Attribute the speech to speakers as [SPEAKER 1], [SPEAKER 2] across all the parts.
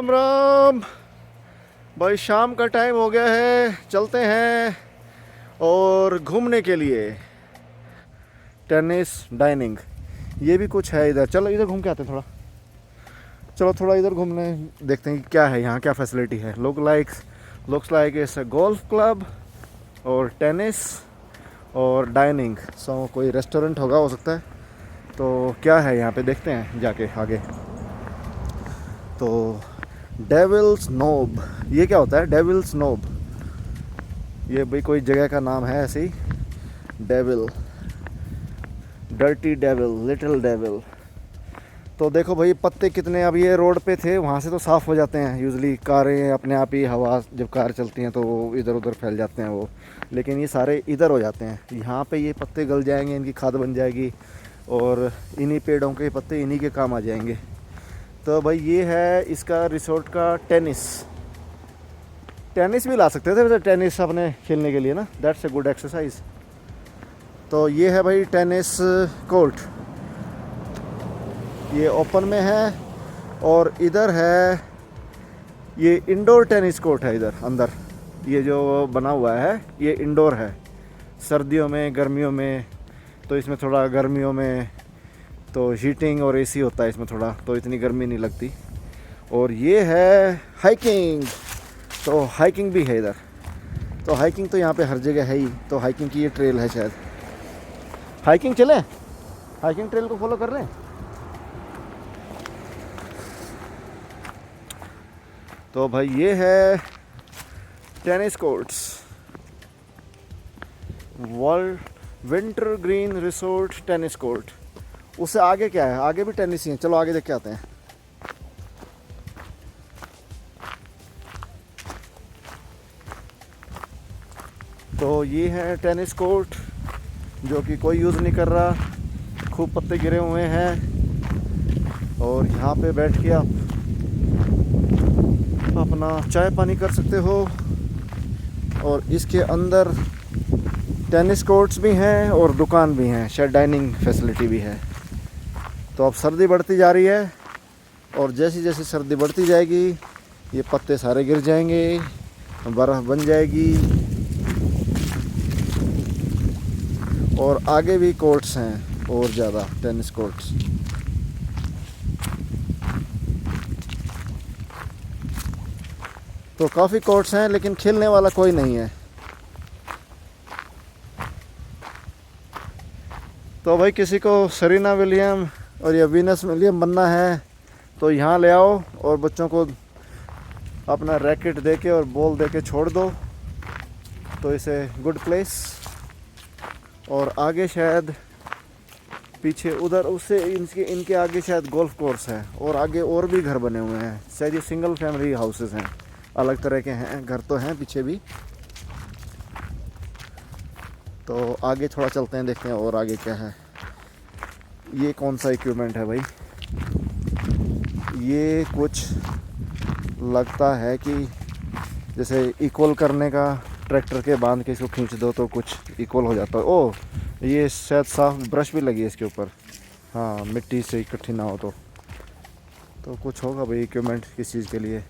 [SPEAKER 1] राम राम भाई, शाम का टाइम हो गया है, चलते हैं और घूमने के लिए। टेनिस डाइनिंग ये भी कुछ है इधर। चलो इधर घूम के आते हैं थोड़ा। चलो थोड़ा इधर घूमने देखते हैं कि क्या है यहाँ, क्या फैसिलिटी है। Looks like it's a golf club और टेनिस और डाइनिंग। सो कोई रेस्टोरेंट होगा, हो सकता है। तो क्या है यहाँ पे देखते हैं जाके आगे। तो डेविल्स नोब, ये क्या होता है? डेविल्स नोब, ये भाई कोई जगह का नाम है ऐसे ही। Devil, dirty devil, little devil. तो देखो भाई पत्ते कितने, अब ये रोड पे थे, वहाँ से तो साफ़ हो जाते हैं यूजली। कारें अपने आप ही, हवा जब कार चलती हैं तो वो इधर उधर फैल जाते हैं वो, लेकिन ये सारे इधर हो जाते हैं। यहाँ पे ये पत्ते गल जाएंगे, इनकी खाद बन जाएगी और इन्हीं पेड़ों के पत्ते इन्हीं के काम आ जाएंगे। तो भाई ये है इसका रिसोर्ट का टेनिस भी ला सकते थे वैसे, टेनिस अपने खेलने के लिए ना, दैट्स ए गुड एक्सरसाइज। तो ये है भाई टेनिस कोर्ट, ये ओपन में है। और इधर है ये इंडोर टेनिस कोर्ट है इधर अंदर। ये जो बना हुआ है ये इंडोर है। सर्दियों में, गर्मियों में, तो इसमें थोड़ा गर्मियों में तो हीटिंग और एसी होता है इसमें थोड़ा, तो इतनी गर्मी नहीं लगती। और ये है हाइकिंग, तो हाइकिंग भी है इधर। तो हाइकिंग तो यहाँ पे हर जगह है ही। तो हाइकिंग की ये ट्रेल है शायद। हाइकिंग चलें, हाइकिंग ट्रेल को फॉलो कर लें। तो भाई ये है tennis courts, world winter green resort tennis court. उससे आगे क्या है? आगे भी टेनिस ही है। चलो आगे देख के आते हैं। तो ये है टेनिस कोर्ट जो कि कोई यूज़ नहीं कर रहा, खूब पत्ते गिरे हुए हैं। और यहाँ पे बैठ के आप अपना चाय पानी कर सकते हो। और इसके अंदर टेनिस कोर्ट्स भी हैं और दुकान भी हैं, शायद डाइनिंग फैसिलिटी भी है। तो अब सर्दी बढ़ती जा रही है और जैसी जैसी सर्दी बढ़ती जाएगी ये पत्ते सारे गिर जाएंगे, बर्फ़ बन जाएगी। और आगे भी कोर्ट्स हैं और ज़्यादा टेनिस कोर्ट्स। तो काफ़ी कोर्ट्स हैं लेकिन खेलने वाला कोई नहीं है। तो भाई किसी को सेरेना विलियम और या वीनस विलियम बनना है तो यहाँ ले आओ और बच्चों को अपना रैकेट दे के और बॉल दे के छोड़ दो, तो इसे गुड प्लेस। और आगे शायद पीछे उधर उससे इनके आगे शायद गोल्फ कोर्स है। और आगे और भी घर बने हुए हैं, शायद ये सिंगल फैमिली हाउसेस हैं, अलग तरह के हैं घर तो हैं पीछे भी। तो आगे थोड़ा चलते हैं, देखते हैं और आगे क्या है। ये कौन सा इक्विपमेंट है भाई? ये कुछ लगता है कि जैसे इक्वल करने का, ट्रैक्टर के बांध के इसको खींच दो तो कुछ इक्वल हो जाता है। ओह, ये शायद साफ ब्रश भी लगी है इसके ऊपर, हाँ, मिट्टी से इकट्ठी ना हो तो कुछ होगा भाई इक्विपमेंट किस चीज़ के लिए।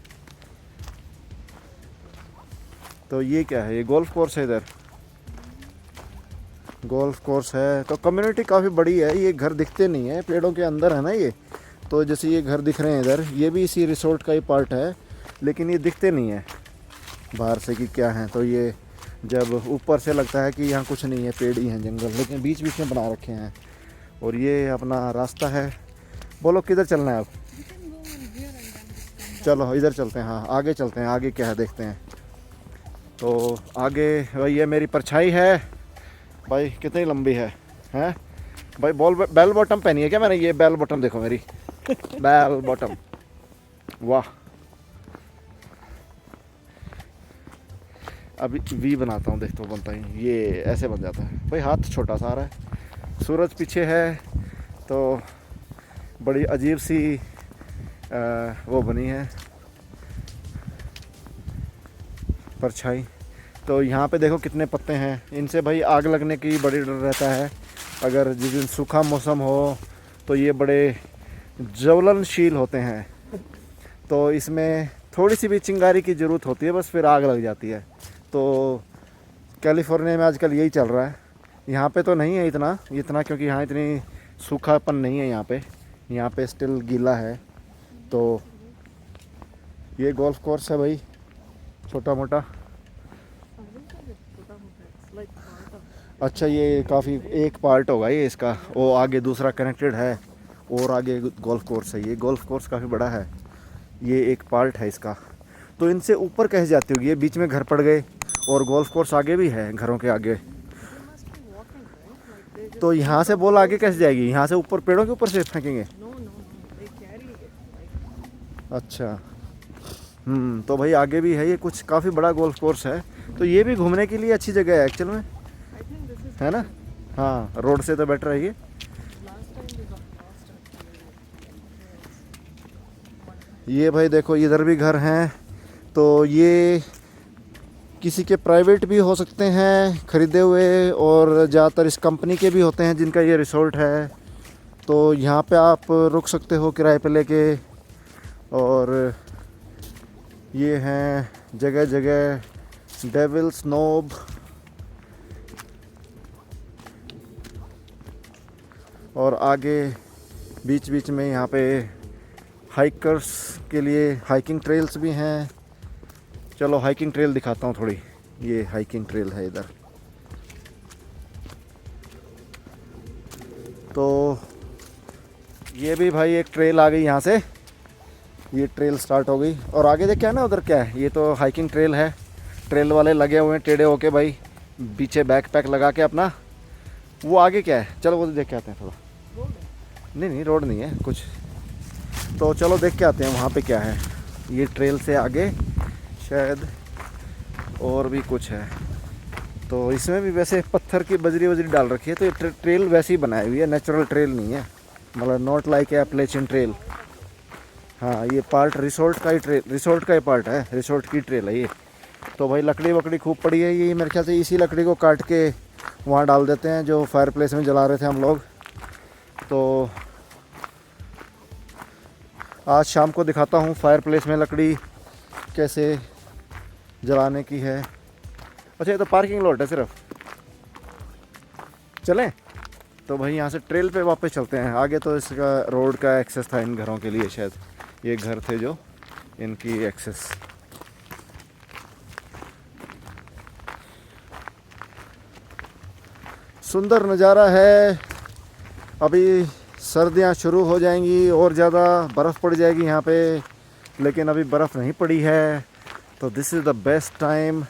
[SPEAKER 1] तो ये क्या है? ये गोल्फ कोर्स है इधर, गोल्फ कोर्स है। तो कम्युनिटी काफ़ी बड़ी है। ये घर दिखते नहीं है, पेड़ों के अंदर है ना ये। तो जैसे ये घर दिख रहे हैं इधर, ये भी इसी रिसोर्ट का ही पार्ट है, लेकिन ये दिखते नहीं है बाहर से कि क्या है। तो ये जब ऊपर से लगता है कि यहाँ कुछ नहीं है, पेड़ ही हैं, जंगल, लेकिन बीच बीच में बना रखे हैं। और ये अपना रास्ता है। बोलो किधर चलना है अब? चलो इधर चलते हैं, हाँ आगे चलते हैं। आगे क्या है देखते हैं। तो आगे भाई ये मेरी परछाई है भाई, कितनी लंबी है हैं भाई। बेल बॉटम पहनी है क्या मैंने? ये बेल बॉटम देखो मेरी बेल बॉटम, वाह। अभी वी बनाता हूँ, देखता हूँ बनता ही। ये ऐसे बन जाता है भाई, हाथ छोटा सा आ रहा है। सूरज पीछे है तो बड़ी अजीब सी वो बनी है परछाई। तो यहाँ पे देखो कितने पत्ते हैं। इनसे भाई आग लगने की बड़ी डर रहता है। अगर जिस दिन सूखा मौसम हो तो ये बड़े ज्वलनशील होते हैं। तो इसमें थोड़ी सी भी चिंगारी की ज़रूरत होती है, बस फिर आग लग जाती है। तो कैलिफोर्निया में आजकल यही चल रहा है। यहाँ पे तो नहीं है इतना क्योंकि यहाँ इतनी सूखापन नहीं है यहाँ पे स्टिल गीला है। तो ये गोल्फ कोर्स है भाई, छोटा मोटा। अच्छा, ये काफ़ी एक पार्ट होगा ये इसका, वो आगे दूसरा कनेक्टेड है और आगे गोल्फ कोर्स है। ये गोल्फ कोर्स काफ़ी बड़ा है, ये एक पार्ट है इसका। तो इनसे ऊपर कैसे जाती होगी, ये बीच में घर पड़ गए और गोल्फ कोर्स आगे भी है, घरों के आगे। तो यहाँ से बॉल आगे कैसे जाएगी, यहाँ से ऊपर पेड़ों के ऊपर से फेंकेंगे? अच्छा, तो भाई आगे भी है ये, कुछ काफ़ी बड़ा गोल्फ कोर्स है। तो ये भी घूमने के लिए अच्छी जगह है एक्चुअल में, है ना? हाँ, रोड से तो बेटर है ये। ये भाई देखो, इधर भी घर हैं। तो ये किसी के प्राइवेट भी हो सकते हैं ख़रीदे हुए, और ज़्यादातर इस कंपनी के भी होते हैं जिनका ये रिसोर्ट है। तो यहाँ पे आप रुक सकते हो किराए पे लेके। और ये हैं जगह जगह डेविल्स नोब, और आगे बीच बीच में यहाँ पे हाइकर्स के लिए हाइकिंग ट्रेल्स भी हैं। चलो हाइकिंग ट्रेल दिखाता हूँ थोड़ी। ये हाइकिंग ट्रेल है इधर। तो ये भी भाई एक ट्रेल आ गई यहाँ से, ये ट्रेल स्टार्ट हो गई। और आगे देख क्या है ना, उधर क्या है, ये तो हाइकिंग ट्रेल है। ट्रेल वाले लगे हुए हैं टेढ़े होके भाई, पीछे बैकपैक लगा के अपना। वो आगे क्या है, चलो वो देख के आते हैं थोड़ा। नहीं रोड नहीं है कुछ, तो चलो देख के आते हैं वहाँ पे क्या है। ये ट्रेल से आगे शायद और भी कुछ है। तो इसमें भी वैसे पत्थर की बजरी वजरी डाल रखी है। तो ये ट्रेल वैसी बनाई हुई है, नेचुरल ट्रेल नहीं है, मतलब नॉट लाइक एप्लेचियन ट्रेल। हाँ, ये पार्ट रिसोर्ट का ही पार्ट है, रिसोर्ट की ट्रेल है ये। तो भाई लकड़ी वकड़ी खूब पड़ी है। ये मेरे ख्याल से इसी लकड़ी को काट के वहाँ डाल देते हैं जो फायर प्लेस में जला रहे थे हम लोग। तो आज शाम को दिखाता हूँ फायर प्लेस में लकड़ी कैसे जलाने की है। अच्छा, ये तो पार्किंग लॉट है सिर्फ, चलें? तो भाई यहाँ से ट्रेल पे वापस चलते हैं। आगे तो इसका रोड का एक्सेस था इन घरों के लिए, शायद ये घर थे जो इनकी एक्सेस। सुंदर नज़ारा है। अभी सर्दियाँ शुरू हो जाएंगी और ज़्यादा बर्फ़ पड़ जाएगी यहाँ पे, लेकिन अभी बर्फ़ नहीं पड़ी है। तो this is the best time.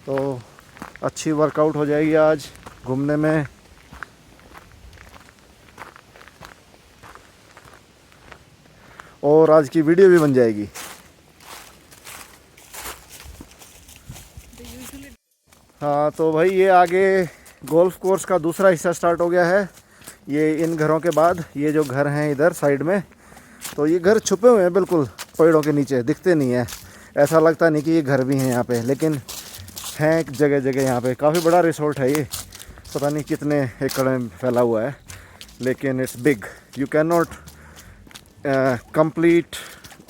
[SPEAKER 1] तो अच्छी वर्कआउट हो जाएगी आज घूमने में। और आज की वीडियो भी बन जाएगी। हाँ, तो भाई ये आगे गोल्फ कोर्स का दूसरा हिस्सा स्टार्ट हो गया है। ये इन घरों के बाद ये जो घर हैं इधर साइड में, तो ये घर छुपे हुए हैं बिल्कुल पेड़ों के नीचे, दिखते नहीं है। ऐसा लगता नहीं कि ये घर भी हैं यहाँ पे, लेकिन हैं जगह जगह यहाँ पे। काफ़ी बड़ा रिसोर्ट है ये, पता नहीं कितने एकड़ में फैला हुआ है, लेकिन it's big. You can not complete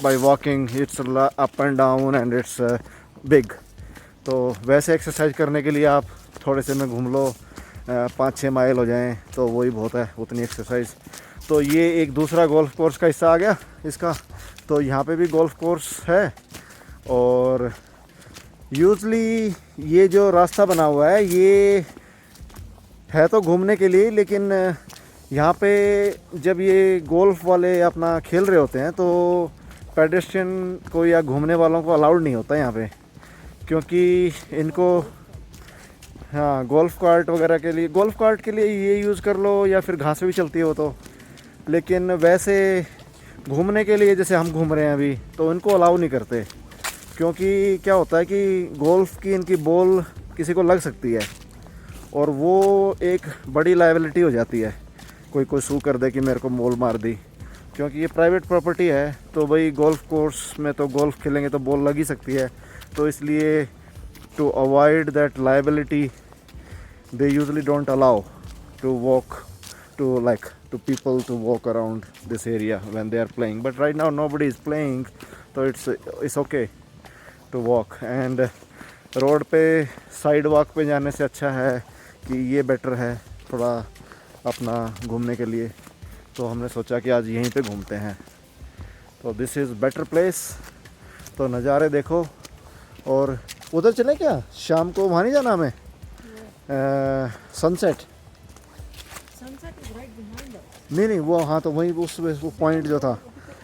[SPEAKER 1] by walking, it's up and down and it's big. तो वैसे एक्सरसाइज करने के लिए आप थोड़े से में घूम लो, 5-6 माइल हो जाएं तो वही बहुत है, उतनी एक्सरसाइज। तो ये एक दूसरा गोल्फ कोर्स का हिस्सा आ गया इसका। तो यहाँ पे भी गोल्फ कोर्स है। और यूजली ये जो रास्ता बना हुआ है ये है तो घूमने के लिए, लेकिन यहाँ पे जब ये गोल्फ वाले अपना खेल रहे होते हैं तो पेडेस्ट्रियन को या घूमने वालों को अलाउड नहीं होता यहाँ पे, क्योंकि इनको हाँ गोल्फ कार्ट वगैरह के लिए, गोल्फ कार्ट के लिए ये यूज़ कर लो या फिर घास भी चलती है वो तो, लेकिन वैसे घूमने के लिए जैसे हम घूम रहे हैं अभी तो इनको अलाउ नहीं करते। क्योंकि क्या होता है कि गोल्फ की इनकी बॉल किसी को लग सकती है और वो एक बड़ी लायबिलिटी हो जाती है। कोई सू कर दे कि मेरे को बॉल मार दी, क्योंकि ये प्राइवेट प्रॉपर्टी है। तो भाई गोल्फ कोर्स में तो गोल्फ खेलेंगे तो बॉल लग ही सकती है। तो इसलिए to avoid that liability they usually don't allow to walk to people to walk around this area when they are playing. But right now nobody is playing, so it's okay to walk. And road पे side walk पे जाने से अच्छा है कि ये better है थोड़ा अपना घूमने के लिए। तो हमने सोचा कि आज यहीं पे घूमते हैं। तो दिस इज़ बेटर प्लेस। तो नज़ारे देखो। और उधर चलें क्या शाम को? वहाँ नहीं जाना हमें? सनसेट नहीं वो हाँ, तो वहीं वो पॉइंट जो था,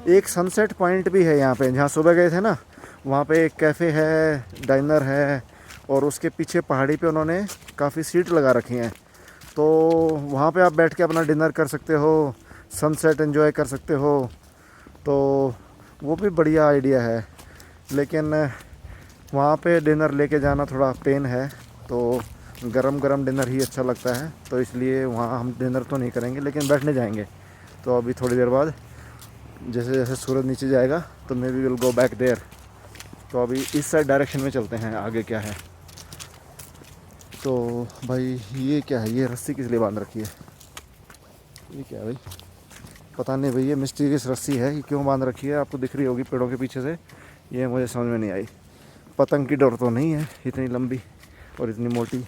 [SPEAKER 1] एक सनसेट पॉइंट भी है यहाँ पे, जहाँ सुबह गए थे ना, वहाँ पे एक कैफ़े है, डाइनर है, और उसके पीछे पहाड़ी पे उन्होंने काफ़ी सीट लगा रखी हैं। तो वहाँ पे आप बैठ के अपना डिनर कर सकते हो, सनसेट एंजॉय कर सकते हो। तो वो भी बढ़िया आइडिया है, लेकिन वहाँ पे डिनर लेके जाना थोड़ा पेन है। तो गरम गरम डिनर ही अच्छा लगता है, तो इसलिए वहाँ हम डिनर तो नहीं करेंगे, लेकिन बैठने जाएंगे। तो अभी थोड़ी देर बाद जैसे जैसे सूरज नीचे जाएगा तो maybe will go back there. तो अभी इस साइड डायरेक्शन में चलते हैं, आगे क्या है। तो भाई ये क्या है? ये रस्सी किस लिए बांध रखी है? ये क्या है भाई? पता नहीं भाई, ये मिस्टीरियस रस्सी है, ये क्यों बांध रखी है? आपको दिख रही होगी पेड़ों के पीछे से, ये मुझे समझ में नहीं आई। पतंग की डोर तो नहीं है इतनी लंबी और इतनी मोटी,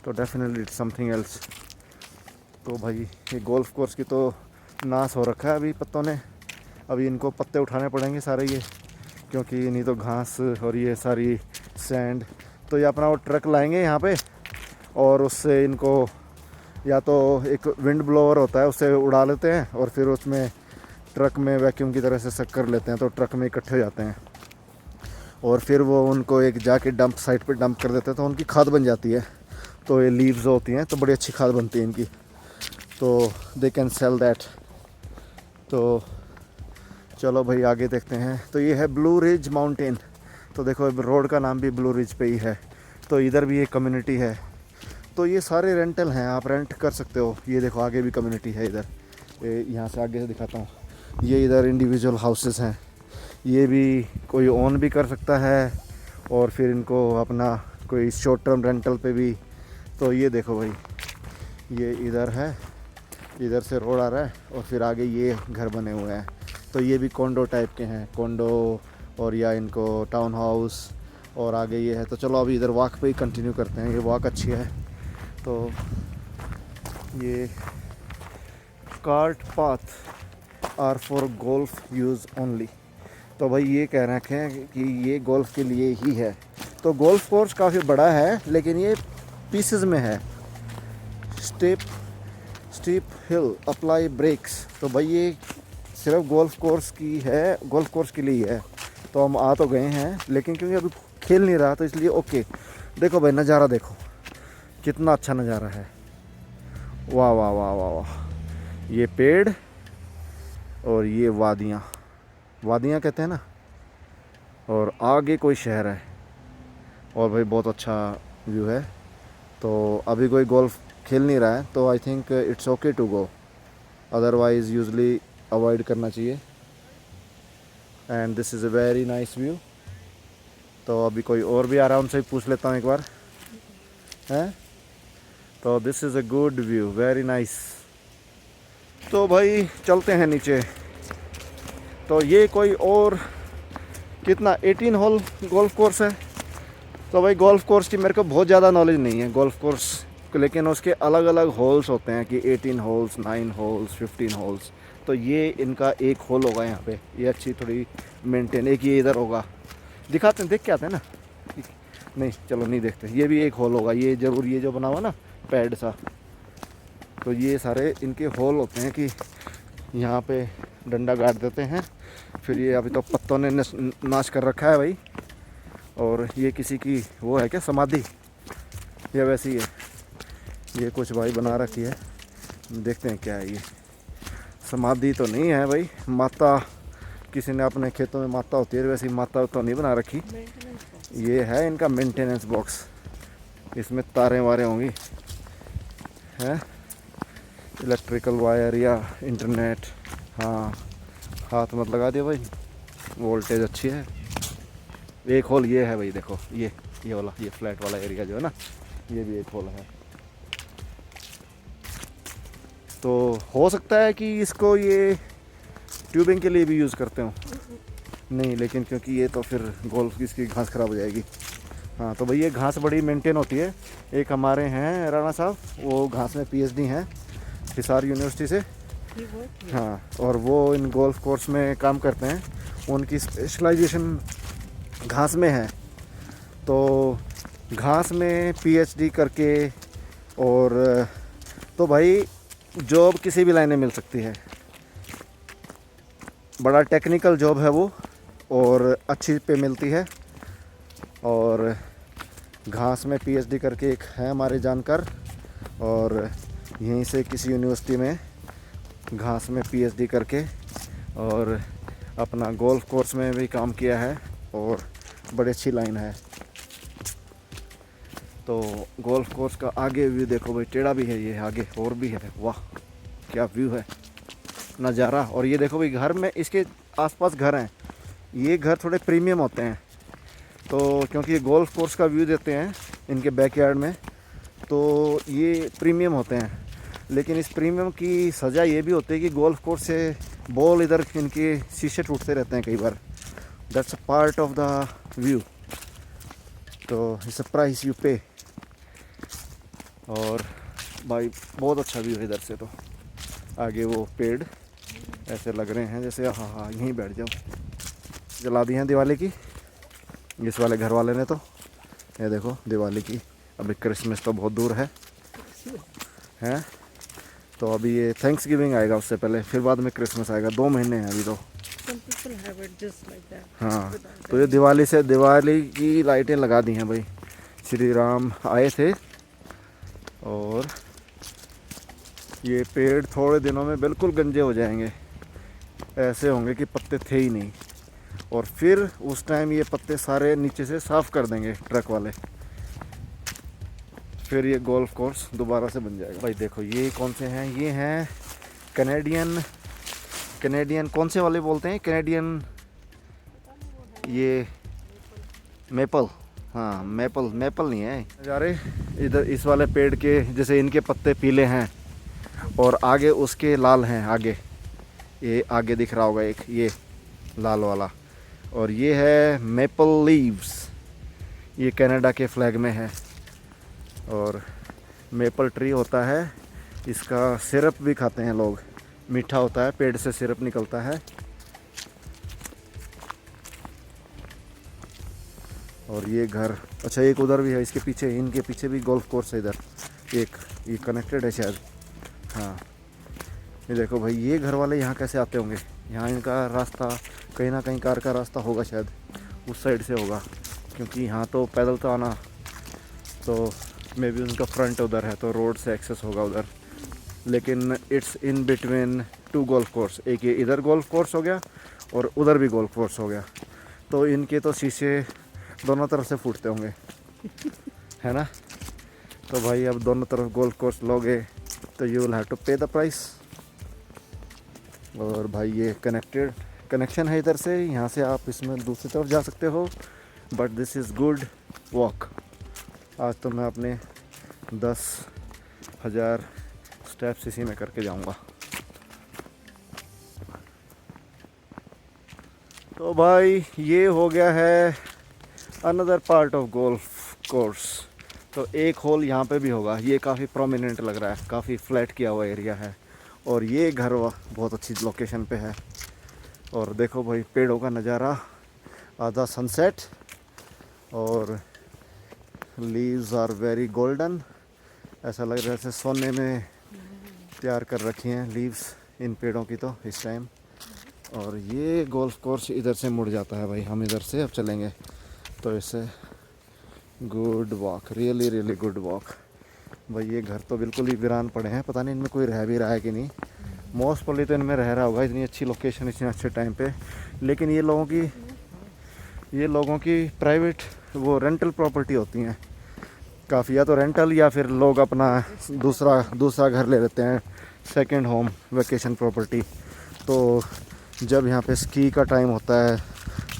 [SPEAKER 1] तो डेफिनेटली इट्स समथिंग एल्स। तो भाई ये गोल्फ कोर्स की तो नाश हो रखा है अभी पत्तों ने। अभी इनको पत्ते उठाने पड़ेंगे सारे ये, क्योंकि नहीं तो घास और ये सारी सैंड। तो ये अपना वो ट्रक लाएंगे यहाँ पे, और उससे इनको या तो एक विंड ब्लोअर होता है उससे उड़ा लेते हैं, और फिर उसमें ट्रक में वैक्यूम की तरह से सक कर लेते हैं, तो ट्रक में इकट्ठे हो जाते हैं। और फिर वो उनको एक जाके डंप साइट पे डंप कर देते हैं, तो उनकी खाद बन जाती है। तो ये लीव्स होती हैं तो बड़ी अच्छी खाद बनती है इनकी, तो दे कैन सेल दैट। तो चलो भाई आगे देखते हैं। तो ये है ब्लू रिज माउंटेन। तो देखो रोड का नाम भी ब्लू रिज पे ही है। तो इधर भी एक कम्युनिटी है। तो ये सारे रेंटल हैं, आप रेंट कर सकते हो। ये देखो आगे भी कम्युनिटी है इधर, यहाँ से आगे से दिखाता हूँ। ये इधर इंडिविजुअल हाउसेस हैं, ये भी कोई ओन भी कर सकता है, और फिर इनको अपना कोई शॉर्ट टर्म रेंटल पे भी। तो ये देखो भाई, ये इधर है, इधर से रोड आ रहा है, और फिर आगे ये घर बने हुए हैं। तो ये भी कॉन्डो टाइप के हैं, कॉन्डो और या इनको टाउन हाउस, और आगे ये है। तो चलो अभी इधर वॉक पे ही कंटिन्यू करते हैं, ये वॉक अच्छी है। तो ये cart path are for golf use only. तो भाई ये कह रखे हैं कि ये गोल्फ के लिए ही है। तो गोल्फ कोर्स काफ़ी बड़ा है, लेकिन ये पीसेस में है। स्टीप हिल अप्लाई ब्रेक्स। तो भाई ये सिर्फ गोल्फ कोर्स की है, गोल्फ कोर्स के लिए ही है। तो हम आ तो गए हैं, लेकिन क्योंकि अभी खेल नहीं रहा तो इसलिए ओके। देखो भाई नज़ारा देखो, कितना अच्छा नज़ारा है। वाह वाह वाह वाह वाह। ये पेड़ और ये वादियाँ, वादियाँ कहते हैं ना, और आगे कोई शहर है, और भाई बहुत अच्छा व्यू है। तो अभी कोई गोल्फ खेल नहीं रहा है, तो I think it's okay to go, otherwise usually avoid करना चाहिए। And this is a very nice view. तो अभी कोई और भी आ रहा है, उनसे पूछ लेता हूँ एक बार, हैं। तो this is a good view, very nice. तो भाई चलते हैं नीचे। तो ये कोई और कितना 18 होल गोल्फ कोर्स है। तो भाई गोल्फ कोर्स की मेरे को बहुत ज़्यादा नॉलेज नहीं है गोल्फ कोर्स, लेकिन उसके अलग अलग होल्स होते हैं कि 18 होल्स, 9 होल्स, 15 होल्स। तो ये इनका एक होल होगा यहाँ पे, ये अच्छी थोड़ी मेंटेन। एक ये इधर होगा, दिखाते हैं, देख के आते हैं ना। नहीं चलो नहीं देखते, ये भी एक होल होगा, ये ज़रूर, ये जो बना हुआ ना पैड सा। तो ये सारे इनके होल होते हैं कि यहाँ पे डंडा गाड़ देते हैं। फिर ये अभी तो पत्तों ने नाश कर रखा है भाई। और ये किसी की वो है क्या, समाधि, या वैसी है? ये कुछ भाई बना रखी है, देखते हैं क्या है ये। समाधि तो नहीं है भाई, माता किसी ने अपने खेतों में माता होती है, वैसी माता तो नहीं बना रखी। ये है इनका मेंटेनेंस बॉक्स, इसमें तारें वारें होंगी, हैं, इलेक्ट्रिकल वायर या इंटरनेट। हाँ हाथ मत लगा दिया भाई, वोल्टेज अच्छी है। एक होल ये है भाई, देखो ये वाला, ये फ्लैट वाला एरिया जो है ना, ये भी एक होल है। तो हो सकता है कि इसको ये ट्यूबिंग के लिए भी यूज़ करते हो। नहीं, लेकिन क्योंकि ये तो फिर गोल्फ इसकी घास ख़राब हो जाएगी। हाँ, तो भाई ये घास बड़ी मेंटेन होती है। एक हमारे हैं राणा साहब, वो घास में पीएचडी हैं हिसार यूनिवर्सिटी से। हाँ, और वो इन गोल्फ कोर्स में काम करते हैं। उनकी स्पेशलाइजेशन घास में है। तो घास में पीएचडी करके और तो भाई जॉब किसी भी लाइन में मिल सकती है। बड़ा टेक्निकल जॉब है वो और अच्छी पे मिलती है। और घास में पीएचडी करके एक है हमारे जानकार, और यहीं से किसी यूनिवर्सिटी में घास में पीएचडी करके और अपना गोल्फ कोर्स में भी काम किया है और बड़ी अच्छी लाइन है। तो गोल्फ कोर्स का आगे व्यू देखो भाई, टेढ़ा भी है ये, आगे और भी है। वाह क्या व्यू है, नज़ारा। और ये देखो भाई, घर में इसके आसपास घर हैं। ये घर थोड़े प्रीमियम होते हैं, तो क्योंकि ये गोल्फ कोर्स का व्यू देते हैं इनके बैकयार्ड में, तो ये प्रीमियम होते हैं। लेकिन इस प्रीमियम की सज़ा ये भी होती है कि गोल्फ कोर्स से बॉल इधर इनके शीशे टूटते रहते हैं कई बार। That's a part of the view, तो it's a price you pay. और भाई बहुत अच्छा व्यू है इधर से। तो आगे वो पेड़ ऐसे लग रहे हैं जैसे हाँ यहीं बैठ जाओ। जला दी हैं दिवाली की इस वाले घर वाले ने। तो ये देखो दिवाली की, अभी क्रिसमस तो बहुत दूर है हैं। तो अभी ये थैंक्स गिविंग आएगा, उससे पहले फिर बाद में क्रिसमस आएगा। 2 महीने हैं अभी तो। हाँ, तो ये दिवाली की लाइटें लगा दी हैं भाई। श्री राम आए थे और ये पेड़ थोड़े दिनों में बिल्कुल गंजे हो जाएंगे, ऐसे होंगे कि पत्ते थे ही नहीं। और फिर उस टाइम ये पत्ते सारे नीचे से साफ़ कर देंगे ट्रक वाले, फिर ये गोल्फ कोर्स दोबारा से बन जाएगा। भाई देखो ये कौन से हैं, ये हैं कैनेडियन कौन से वाले बोलते हैं, कैनेडियन ये मेपल। हाँ मेपल नहीं है नज़ारे इधर। इस वाले पेड़ के जैसे इनके पत्ते पीले हैं और आगे उसके लाल हैं। आगे ये आगे दिख रहा होगा एक ये लाल वाला, और ये है मेपल लीव्स। ये कनाडा के फ्लैग में है। और मेपल ट्री होता है, इसका सिरप भी खाते हैं लोग, मीठा होता है, पेड़ से सिरप निकलता है। और ये घर, अच्छा एक उधर भी है इसके पीछे, इनके पीछे भी गोल्फ कोर्स है इधर एक, ये कनेक्टेड है शायद। हाँ ये देखो भाई, ये घर वाले यहाँ कैसे आते होंगे। यहाँ इनका रास्ता कहीं ना कहीं कार का रास्ता होगा शायद, उस साइड से होगा, क्योंकि यहाँ तो पैदल तो आना, तो मे बी उनका फ्रंट उधर है तो रोड से एक्सेस होगा उधर। लेकिन it's in between 2 golf course, एक ये इधर गोल्फ कोर्स हो गया और उधर भी गोल्फ कोर्स हो गया। तो इनके तो शीशे दोनों तरफ से फूटते होंगे है ना। तो भाई अब दोनों तरफ गोल्फ कोर्स लोगे तो यू विल हैव टू पे द प्राइस। और भाई ये कनेक्शन है इधर से, यहाँ से आप इसमें दूसरी तरफ जा सकते हो। But this is good walk. आज तो मैं अपने 10,000 स्टेप्स इसी में करके जाऊँगा। तो भाई ये हो गया है another part of golf course. तो एक होल यहाँ पे भी होगा, ये काफ़ी प्रोमिनेंट लग रहा है, काफ़ी फ्लैट किया हुआ एरिया है। और ये घर बहुत अच्छी लोकेशन पे है। और देखो भाई पेड़ों का नज़ारा, आधा सनसेट, और लीव्स आर वेरी गोल्डन। ऐसा लग रहा है जैसे सोने में तैयार कर रखी हैं लीव्स इन पेड़ों की तो इस टाइम। और ये गोल्फ कोर्स इधर से मुड़ जाता है भाई, हम इधर से अब चलेंगे। तो इससे good walk, really good walk. भाई ये घर तो बिल्कुल ही वीरान पड़े हैं, पता नहीं इनमें कोई रह भी रहा है कि नहीं। मोस्ट प्रोबेबली तो इनमें रह रहा होगा, इतनी अच्छी लोकेशन इतने अच्छे टाइम पे। लेकिन ये लोगों की प्राइवेट वो रेंटल प्रॉपर्टी होती हैं काफ़ी, या तो रेंटल या फिर लोग अपना दूसरा घर ले लेते हैं, सेकंड होम, वेकेशन प्रॉपर्टी। तो जब यहाँ पे स्की का टाइम होता है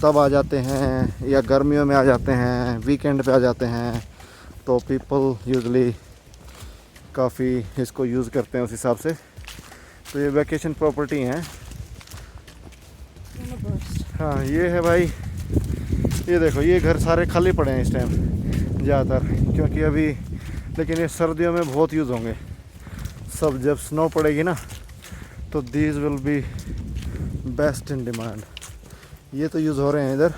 [SPEAKER 1] तब आ जाते हैं, या गर्मियों में आ जाते हैं, वीकेंड पे आ जाते हैं। तो पीपल यूजुअली काफ़ी इसको यूज़ करते हैं उस हिसाब से। तो ये वैकेशन प्रॉपर्टी हैं। हाँ ये है भाई, ये देखो ये घर सारे खाली पड़े हैं इस टाइम ज़्यादातर, क्योंकि अभी, लेकिन ये सर्दियों में बहुत यूज़ होंगे सब। जब स्नो पड़ेगी ना तो these will be best in demand. ये तो यूज़ हो रहे हैं इधर।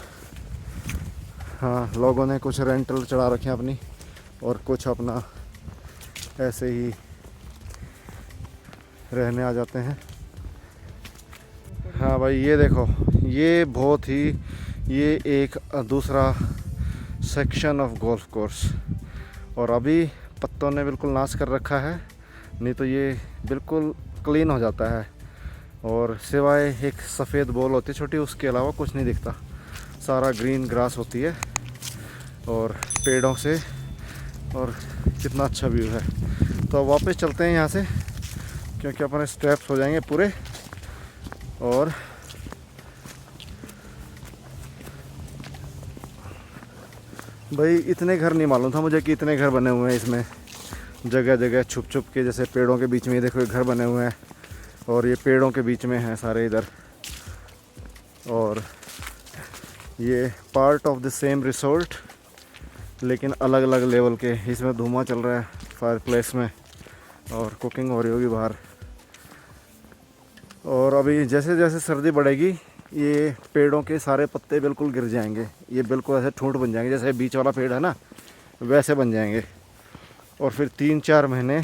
[SPEAKER 1] हाँ लोगों ने कुछ रेंटल चढ़ा रखे हैं अपनी, और कुछ अपना ऐसे ही रहने आ जाते हैं। हाँ भाई ये देखो, ये बहुत ही, ये एक दूसरा सेक्शन ऑफ गोल्फ कोर्स, और अभी पत्तों ने बिल्कुल नाश कर रखा है, नहीं तो ये बिल्कुल क्लीन हो जाता है। और सिवाय एक सफ़ेद बॉल होती है छोटी, उसके अलावा कुछ नहीं दिखता, सारा ग्रीन ग्रास होती है और पेड़ों से, और कितना अच्छा व्यू है। तो अब वापस चलते हैं यहाँ से, क्योंकि अपने स्टेप्स हो जाएंगे पूरे। और भाई इतने घर नहीं मालूम था मुझे कि इतने घर बने हुए हैं इसमें, जगह जगह छुप छुप के, जैसे पेड़ों के बीच में। देखो ये घर बने हुए हैं, और ये पेड़ों के बीच में हैं सारे इधर। और ये part of the same resort, लेकिन अलग अलग लेवल के। इसमें धुआं चल रहा है फायर प्लेस में, और कुकिंग हो रही होगी बाहर। और अभी जैसे जैसे सर्दी बढ़ेगी, ये पेड़ों के सारे पत्ते बिल्कुल गिर जाएंगे, ये बिल्कुल ऐसे ठूंठ बन जाएंगे, जैसे बीच वाला पेड़ है ना वैसे बन जाएंगे। और फिर 3-4 महीने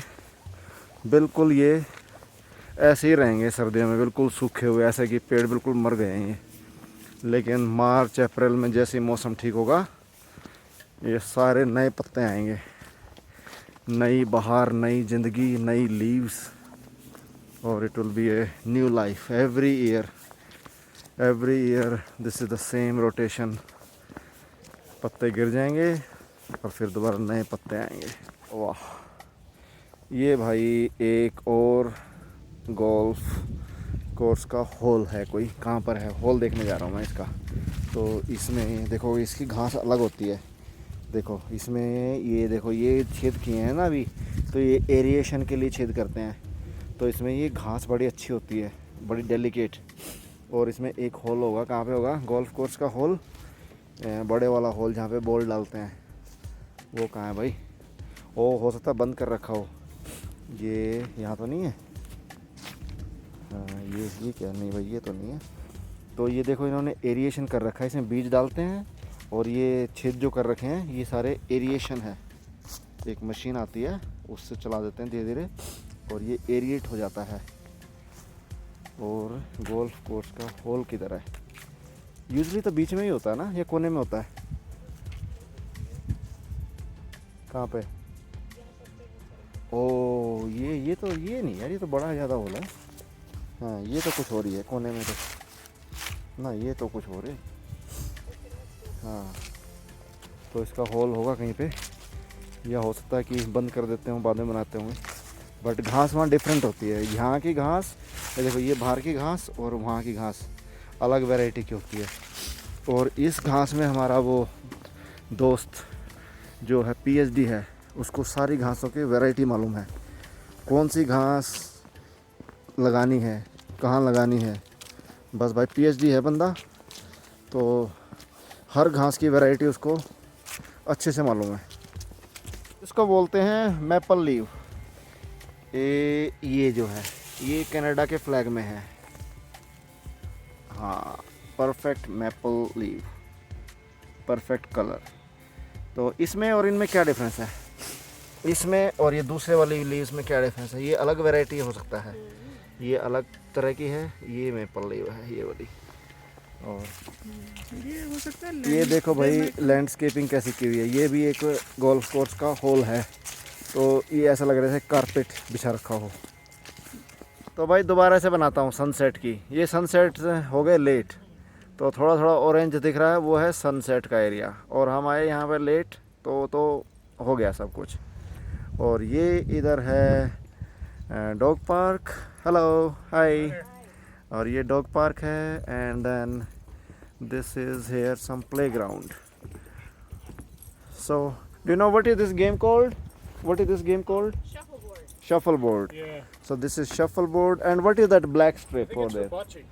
[SPEAKER 1] बिल्कुल ये ऐसे ही रहेंगे सर्दियों में, बिल्कुल सूखे हुए, ऐसे कि पेड़ बिल्कुल मर गए हैं ये। लेकिन मार्च अप्रैल में जैसे ही मौसम ठीक होगा, ये सारे नए पत्ते आएंगे, नई बहार, नई ज़िंदगी, नई लीव्स, और it will be a new life every year. This is the same rotation. पत्ते गिर जाएंगे और फिर दोबारा नए पत्ते आएंगे। वाह, ये भाई एक और गोल्फ कोर्स का होल है, कोई कहाँ पर है, होल देखने जा रहा हूँ मैं इसका। तो इसमें देखो इसकी घास अलग होती है, देखो इसमें ये देखो ये छेद किए हैं ना अभी, तो ये एरिएशन के लिए छेद करते हैं। तो इसमें ये घास बड़ी अच्छी होती है, बड़ी डेलिकेट। और इसमें एक होल होगा, कहाँ पे होगा, गोल्फ कोर्स का होल, बड़े वाला होल जहाँ पे बॉल डालते हैं, वो कहाँ है भाई? ओ हो सकता है बंद कर रखा हो, ये यहाँ तो नहीं है। हाँ ये क्या, नहीं भाई ये तो नहीं है। तो ये देखो इन्होंने एरिएशन कर रखा है, इसमें बीज डालते हैं, और ये छेद जो कर रखे हैं ये सारे एरिएशन है। एक मशीन आती है, उससे चला देते हैं धीरे धीरे, और ये एरिएट हो जाता है। और गोल्फ कोर्स का होल किधर है? यूजली तो बीच में ही होता है ना, या कोने में होता है? कहाँ पे? ओ ये तो ये नहीं यार, ये तो बड़ा ज़्यादा होल है। हाँ ये तो कुछ हो रही है कोने में, तो ना ये तो कुछ हो रही है। हाँ तो इसका होल होगा कहीं पे, या हो सकता है कि बंद कर देते हों, बाद में बनाते होंगे। बट घास वहाँ डिफरेंट होती है, यहाँ की घास, ये देखो ये बाहर की घास और वहाँ की घास अलग वैरायटी की होती है। और इस घास में हमारा वो दोस्त जो है पीएचडी है, उसको सारी घासों की वैरायटी मालूम है, कौन सी घास लगानी है, कहाँ लगानी है। बस भाई पीएचडी है बंदा, तो हर घास की वैरायटी उसको अच्छे से मालूम है। इसको बोलते हैं मैपल लीव। ये जो है ये कनाडा के फ्लैग में है। हाँ perfect maple leave, perfect colour. तो इसमें और इनमें क्या डिफरेंस है? इसमें और ये दूसरे वाली लीव्स में क्या डिफरेंस है? ये अलग वैरायटी हो सकता है, ये अलग तरह की है, ये मैपल लीव है ये वाली। और
[SPEAKER 2] ये हो सकता है,
[SPEAKER 1] ये देखो भाई लैंडस्केपिंग कैसी की हुई है, ये भी एक गोल्फ कोर्स का होल है। तो ये ऐसा लग रहा है कारपेट बिछा रखा हो। तो भाई दोबारा से बनाता हूँ सनसेट की। ये सनसेट हो गए लेट, तो थोड़ा थोड़ा ऑरेंज दिख रहा है, वो है सनसेट का एरिया। और हम आए यहाँ पर लेट, तो हो गया सब कुछ। और ये इधर है डॉग पार्क। Hello hi. और ये डॉग पार्क है, and then this is here some playground. So do you know what is this game called? What is this game called?
[SPEAKER 2] Shuffleboard.
[SPEAKER 1] Shuffleboard.
[SPEAKER 3] Yeah.
[SPEAKER 1] So this is shuffleboard. And what is that black
[SPEAKER 3] I
[SPEAKER 1] strip
[SPEAKER 3] think
[SPEAKER 1] over
[SPEAKER 3] it's
[SPEAKER 1] there?
[SPEAKER 3] for bocce.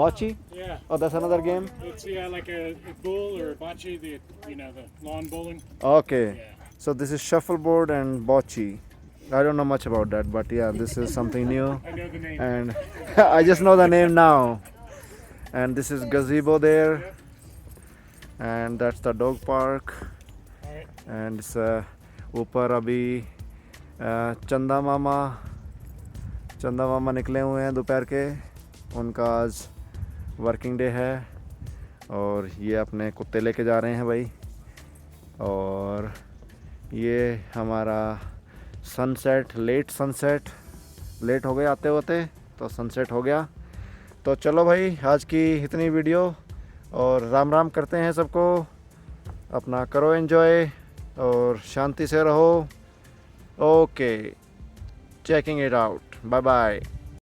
[SPEAKER 1] Bocce?
[SPEAKER 3] Yeah.
[SPEAKER 1] Oh, that's another game?
[SPEAKER 3] It's like a bull or a bocce, the lawn bowling.
[SPEAKER 1] Okay.
[SPEAKER 3] Yeah.
[SPEAKER 1] So this is shuffleboard and bocce. I don't know much about that, but yeah, this is something new.
[SPEAKER 3] I know the name.
[SPEAKER 1] And I just know the name now. And this is gazebo there. And that's the dog park.
[SPEAKER 3] All right.
[SPEAKER 1] And it's ऊपर अभी चंदा मामा निकले हुए हैं दोपहर के. उनका आज वर्किंग डे है और ये अपने कुत्ते लेके जा रहे हैं भाई. और ये हमारा सनसेट, लेट हो गए आते होते, तो सनसेट हो गया. तो चलो भाई, आज की इतनी वीडियो और राम राम करते हैं सबको. अपना करो एंजॉय और शांति से रहो. Okay, checking it out. Bye bye.